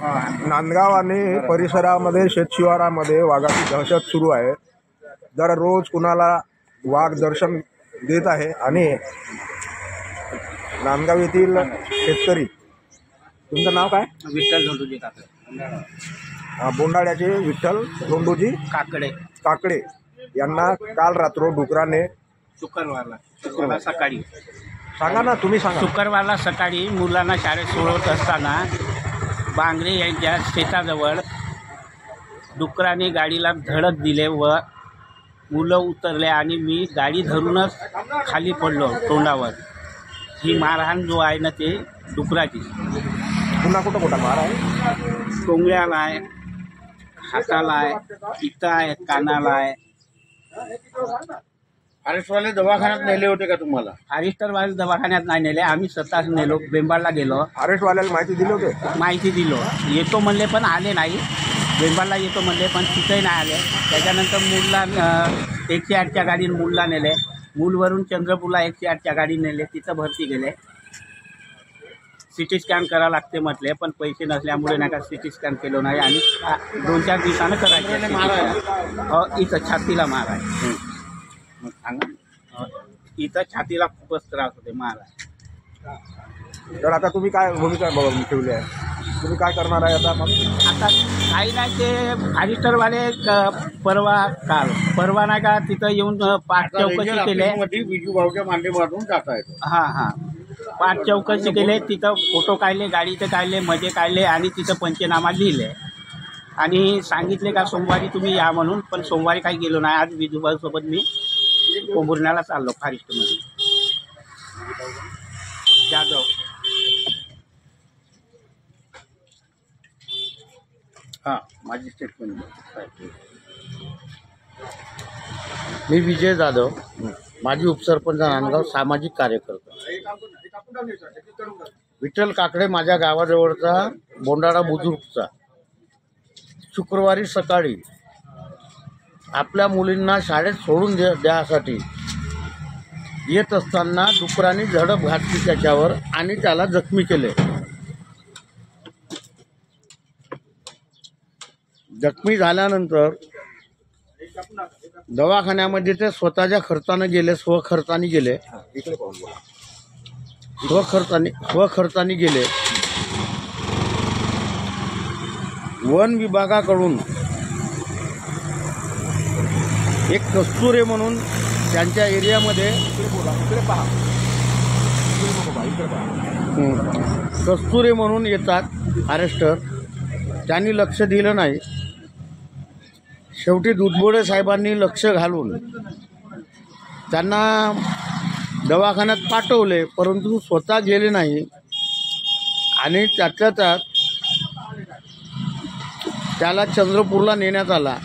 नांदगाव आणि परिसरामध्ये शेतशिवारामध्ये वाघाची दहशत सुरू आहे। दररोज कुणाला वाघ दर्शन देत आहे आणि नांदगाव येथील शेतकरी, तुमचं नाव काय? विठ्ठल धोंडूजी काकडे, बोंडाळ्याचे विठ्ठल धोंडूजी काकडे यांना काल रात्र डुकराने शुक्रवारला सकाळी, सांगा ना तुम्ही सांगा। शुक्रवारला सकाळी मुलांना शाळेत सोडवत असताना बांगरे यांच्या शेताजवळ डुकराने गाडीला धडक दिले व मुलं उतरले आणि मी गाडी धरूनच खाली पडलो तोंडावर। ही मारहाण जो आहे ना ते डुकराची, पुन्हा कुठं कुठं मार आहे? टोंगळ्याला आहे, हाताला आहे, इथं आहे, कानाला आहे। फॉरेस्टवाले दवाखान्यात नेले होते का तुम्हाला? फॉरेस्टरवाले दवाखान्यात नाही नेले, आम्ही स्वतःच नेलो, बेंबारला गेलो, फॉरेस्टवाल्याला माहिती दिली होते? माहिती दिलो, येतो म्हणले पण आले नाही। बेंबारला येतो म्हणले पण तिथंही नाही आले। त्याच्यानंतर मूलला 108च्या गाडीने मूलला नेले, मूलवरून चंद्रपूरला 108च्या गाडी नेले, तिथं भरती गेले। सिटी स्कॅन करावं लागते म्हटले, पण पैसे नसल्यामुळे नाही का सिटी स्कॅन केलं नाही आणि 2-4 दिवसानं करायचं। इथं छातीला मार आहे, सांगा, इथं छातीला खूपच त्रास होते, मार आहे। तर आता तुम्ही काय भूमिका ठेवली आहे? तुम्ही काय करणार आहे आता? मग आता काही नाही, ते फॉरेस्टरवाले परवा नाही का तिथं येऊन पाठ चौकशी केले, विजू भाऊच्या माध्यमातून टाका येतो। हां पाठ चौकशी केले, तिथं फोटो काढले, गाडीचे काढले, मजे काढले आणि तिथं पंचनामा लिहिले आणि सांगितले का सोमवारी तुम्ही या म्हणून, पण सोमवारी काही गेलो नाही। आज विजूभाऊसोबत मी कोंबुर्ण्याला चाललो फॉरेस्टमध्ये। जाधव माझी स्टेटमेंट। मी विजय जाधव, माजी उपसरपंच नांदगाव, सामाजिक कार्यकर्ता। विठ्ठल काकडे माझ्या गावाजवळचा बोंडाळा बुजुर्गचा शुक्रवारी सकाळी आपल्या मुलींना शाळेत सोडून द्यासाठी येत असताना डुकरांनी झडप घातली त्याच्यावर आणि त्याला जखमी केले। जखमी झाल्यानंतर दवाखान्यामध्ये ते स्वतःच्या खर्चाने गेले, स्वखर्चाने गेले। वन विभागाकडून एक कस्तुरे म्हणून त्यांच्या एरियामध्ये कस्तुरे म्हणून येतात फॉरेस्टर, त्यांनी लक्ष दिलं नाही। शेवटी दुधबोडे साहेबांनी लक्ष घालून त्यांना दवाखान्यात पाठवले, परंतु स्वतः गेले नाही आणि त्यातल्या त्यात त्याला चंद्रपूरला नेण्यात आला,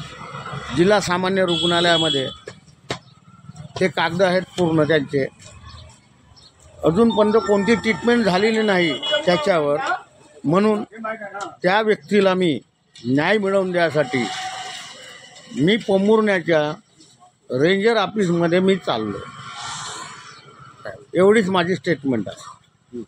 जिल्हा सामान्य रुग्णालयामध्ये। ते कागद आहेत पूर्ण त्यांचे, अजूनपर्यंत कोणती ट्रीटमेंट झालेली नाही त्याच्यावर, म्हणून त्या व्यक्तीला मी न्याय मिळवून द्यासाठी मी पोंभुर्ण्याच्या रेंजर ऑफिसमध्ये मी चाललो। एवढीच माझी स्टेटमेंट आहे।